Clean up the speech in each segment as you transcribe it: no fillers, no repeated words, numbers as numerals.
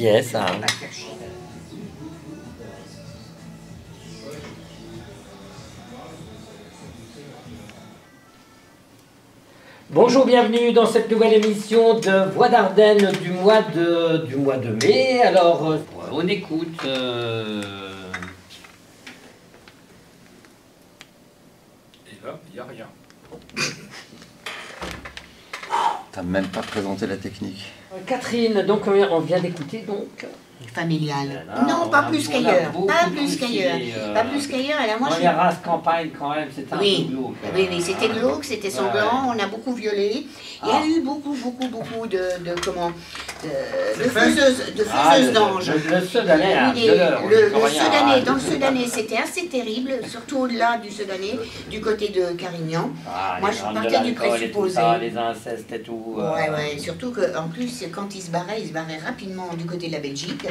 Yes. On va pas faire chier. Bonjour, bienvenue dans cette nouvelle émission de Voix d'Ardennes du mois de mai. Alors, on écoute... Et là, il n'y a rien. T'as même pas présenté la technique. Catherine, donc on vient d'écouter donc... Familial. Voilà, Non, on pas a- plus on a qu'ailleurs. beaucoup Pas plus qu'ailleurs. poussé, Pas plus qu'ailleurs. Et là, moi, Dans je les races campagne quand même, c'était un peu Oui, glauque. oui, oui, c'était glauque, c'était sanglant, on a beaucoup violé. Il y a eu beaucoup de faiseuses d'anges. Le Sedanais, hein, Oui, de l'heure, on dit le rien, Sedanais, hein. dans le Sedanais, c'était assez terrible, surtout au-delà du Sedanais, du côté de Carignan. Ah, Moi, les je grandes partais de du l'alcool et tout présupposé. ça, les incestes et tout. Ouais, ouais, surtout qu'en plus, quand il se barrait rapidement du côté de la Belgique.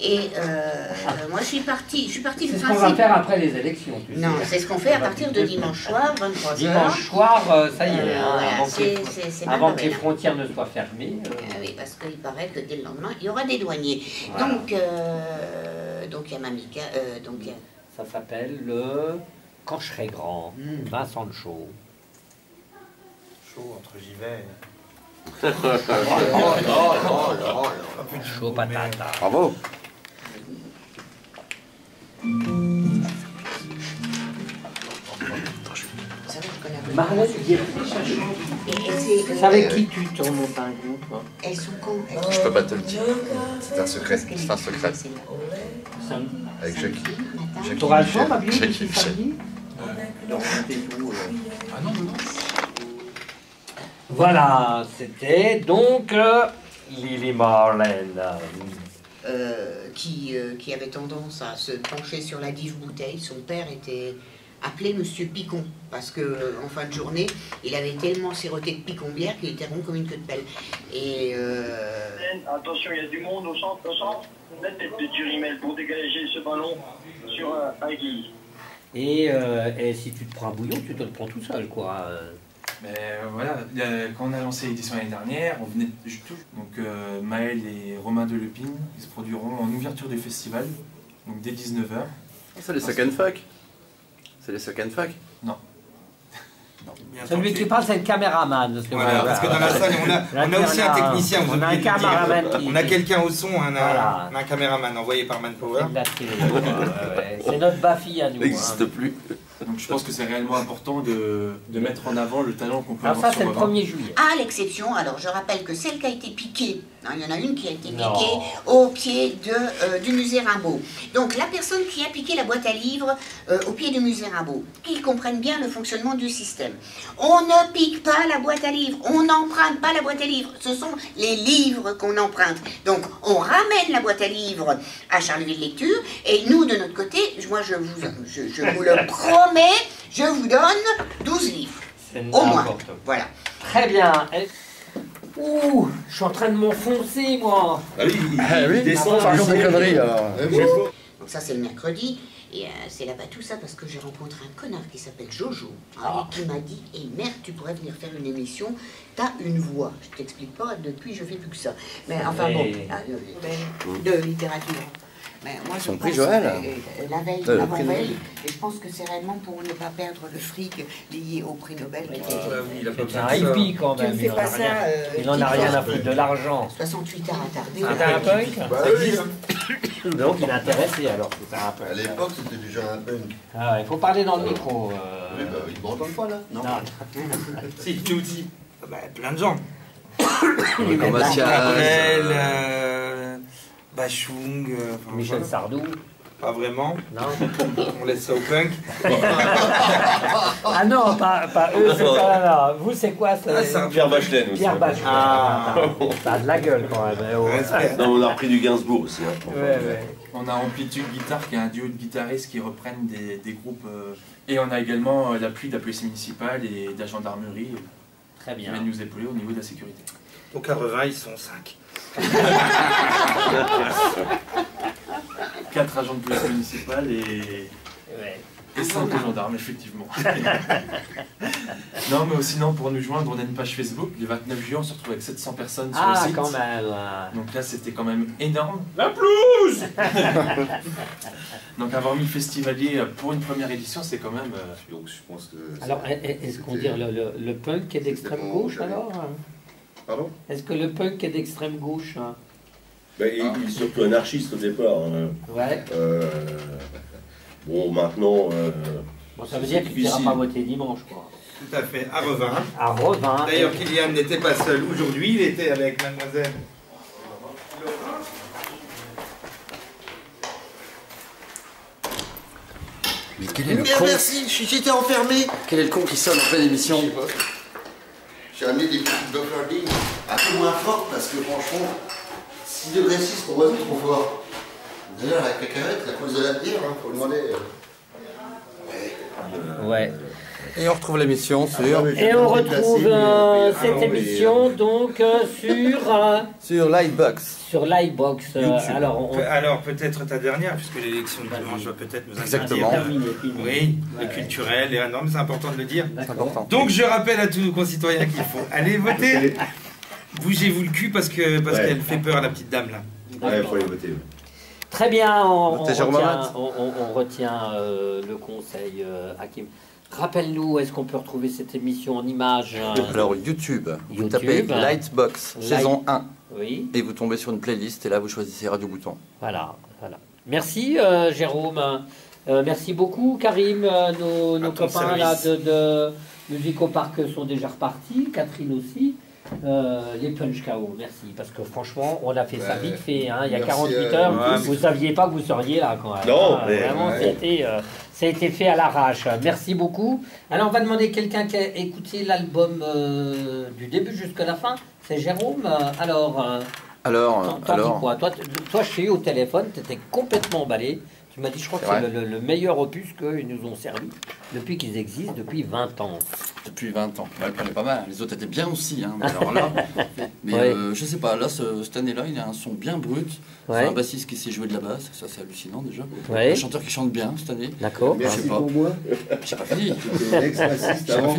Et moi, je suis partie du C'est ce qu'on va faire après les élections, tu sais. Non, c'est ce qu'on fait à partir de dimanche soir, 23h. Dimanche soir, ça y est, hein, voilà, avant, c'est avant pas que les mal. frontières ne soient fermées. Oui, parce qu'il paraît que dès le lendemain, il y aura des douaniers. Voilà. Donc, il y a Mamika, donc il y a... Ça s'appelle le Cancheret Grand, Vincent de Chaux. Chaud entre Givet. Chaud patate. Bravo. Ça va, je connais un peu. Marlène Guéry, c'est avec qui tu tournes au pingo, toi? Elles sont con. Je peux pas te le dire. C'est un secret. C'est un secret. Avec Jackie. Jackie T'auras le Michel. temps, ma vie, Jackie Michel. samedi? Ah non, non, non. Voilà, c'était donc Lily Marlène. Qui avait tendance à se pencher sur la dive bouteille. Son père était appelé Monsieur Picon, parce que en fin de journée, il avait tellement siroté de picon-bière qu'il était rond comme une queue de pelle. Et Attention, il y a du monde au centre, la tête de Turimel pour dégager ce ballon sur un guille. Et si tu te prends un bouillon, tu te le prends tout seul, quoi. Mais voilà, quand on a lancé l'édition l'année dernière, on venait de tout. Donc Maël et Romain Delepine, ils se produiront en ouverture du festival, donc dès 19h. C'est les second fuck. C'est les second fuck. Non. Celui qui parle, c'est le caméraman. Voilà, parce que dans la salle, on a aussi un technicien. Vous On a un oubliez de le dire. caméraman. On a quelqu'un au son, Voilà. un caméraman envoyé par Manpower. C'est de la télé, ouais. C'est notre Bafi à nous. Ça n'existe hein. plus. Donc je pense que c'est réellement important de mettre en avant le talent qu'on peut Alors avoir ça, c'est sur le Romain. 1er juillet. à l'exception, alors je rappelle que celle qui a été piquée, hein, il y en a une qui a été Non. piquée au pied du musée Rimbaud. Donc la personne qui a piqué la boîte à livres au pied du musée Rimbaud, qu'ils comprennent bien le fonctionnement du système. On ne pique pas la boîte à livres, on n'emprunte pas la boîte à livres, ce sont les livres qu'on emprunte. Donc on ramène la boîte à livres à Charleville Lecture et nous de notre côté, moi je vous le promets, je vous donne 12 livres. C'est Au moins. n'importe quoi. Voilà. Très bien. Ouh, je suis en train de m'enfoncer, moi. Ah oui, Oui, descend, par contre, des conneries alors. Donc ça c'est le mercredi, et c'est là-bas tout ça parce que j'ai rencontré un connard qui s'appelle Jojo, hein, et qui m'a dit, hey, merde, tu pourrais venir faire une émission, t'as une voix. Je t'explique pas, depuis je fais plus que ça. Mais enfin bon, de littérature. Mais moi, Son je prix pense Joël. que, la veille, Le l'avant-veille, et je pense que c'est réellement pour ne pas perdre le fric lié au prix Nobel. Ah oui, il a pas C'est un besoin de ça. hippie quand Tu même. ne fais pas ça. Il en a rien à foutre de l'argent. 68 heures attardé. C'est un punk. Bah oui, hein. Donc il est intéressé alors, c'est un punk. À l'époque, c'était déjà un punk. Ah, il faut parler dans le micro. Oui, bah, ils ne m'entendent pas là. Non. Non. Si, tu dis. Bah, plein de gens. Comme Mathias. Cabrel, Bachung, enfin, Michel voilà. Sardou. Pas vraiment. Non. On laisse ça au punk. Ah non, pas eux, c'est pas là. Vous, c'est quoi ça? Ah, c'est un Pierre Bachelet, nous. Pierre Bachelet. Ah, ça a de la gueule quand même. Oh. Respect. Non, on a repris du Gainsbourg aussi. Hein. Ouais, ouais. On a Amplitude Guitare qui est un duo de guitaristes qui reprennent des groupes. Et on a également l'appui de la police municipale et de la gendarmerie Très qui bien. viennent nous épauler au niveau de la sécurité. Donc à Revin, ils sont 5. 4 agents de police municipale et Ouais. Et 5 aux gendarmes, effectivement. Non, mais sinon, pour nous joindre, on a une page Facebook. Le 29 juillet, on se retrouve avec 700 personnes sur le site. Ah, quand même. Donc là, c'était quand même énorme. La pelouse. Donc avoir mis le festivalier pour une première édition, c'est quand même... Donc je pense que... Alors, est-ce qu'on dit le punk est d'extrême gauche, alors? Pardon? Est-ce que le punk est d'extrême gauche? Ben, il est surtout anarchiste au départ. Hein. Ouais. Bon, maintenant... Bon, ça veut dire que tu n'iras pas voter dimanche, quoi. Tout à fait, à Revin. À Revin. D'ailleurs, Kylian n'était pas seul aujourd'hui, il était avec mademoiselle. Mais quel est le con? Merci, j'étais enfermé. Quel est le con qui sonne en pleine émission? J'ai amené des petites bufferdings un peu moins fortes parce que franchement, 6 degrés 6 pour moi c'est trop fort. D'ailleurs la cacahuète, la cause de la bière, hein, faut demander. Ouais. Et on retrouve l'émission sur... Et on retrouve cette émission donc sur Lightbox. Sur Lightbox. Alors peut-être ta dernière, puisque l'élection de dimanche va peut-être nous interdire. Exactement. Oui, les culturels, les normes, c'est important de le dire. C'est important. Donc je rappelle à tous nos concitoyens qu'il faut aller voter. Bougez-vous le cul parce qu'elle fait peur à la petite dame là. Ouais, il faut aller voter. Très bien, on retient le conseil, Hakim. Rappelle-nous, est-ce qu'on peut retrouver cette émission en images? Alors YouTube, vous tapez Lightbox, saison 1. Oui. Et vous tombez sur une playlist et là vous choisissez Radio Bouton. Voilà, voilà. Merci Jérôme. Merci beaucoup Karim. Nos copains là de Musico Park sont déjà repartis. Catherine aussi. Les Punch KO, merci. Parce que franchement, on a fait ça vite fait. Hein, il y a 48 heures. Vous ne saviez pas que vous seriez là quand même. Non, mais vraiment, ça a été fait à l'arrache. Merci beaucoup. Alors, on va demander quelqu'un qui a écouté l'album du début jusqu'à la fin. C'est Jérôme. Alors, t'en dis quoi? Toi, je suis au téléphone, tu étais complètement emballé. Tu m'as dit, je crois que c'est le meilleur opus qu'ils nous ont servi depuis qu'ils existent, depuis 20 ans. Depuis 20 ans. Ouais, elle prenait pas mal. Les autres étaient bien aussi. Hein. Mais alors là, je sais pas, là, cette année-là, il a un son bien brut. C'est un bassiste qui sait jouer de la basse, ça c'est hallucinant déjà. Un chanteur qui chante bien cette année. D'accord. Je sais pas. Pour moi. J'ai pas fini. C'était ex-bassiste avant.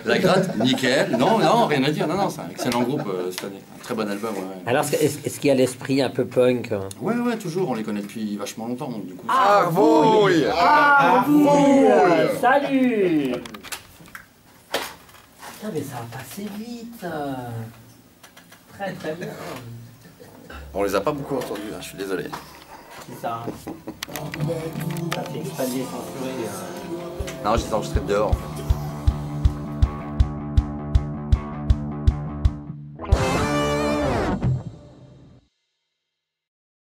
La gratte, nickel. Non, rien à dire. Non, c'est un excellent groupe cette année. Un très bon album. Ouais. Alors, est-ce qu'il y a l'esprit un peu punk? Ouais, toujours. On les connaît depuis vachement longtemps. Donc, du coup, Salut. Putain, mais ça va passer vite. Très bien. on les a pas beaucoup entendus, là, je suis désolé. C'est ça. Ça fait expander, censurer. Non, je les ai enregistrés dehors en fait.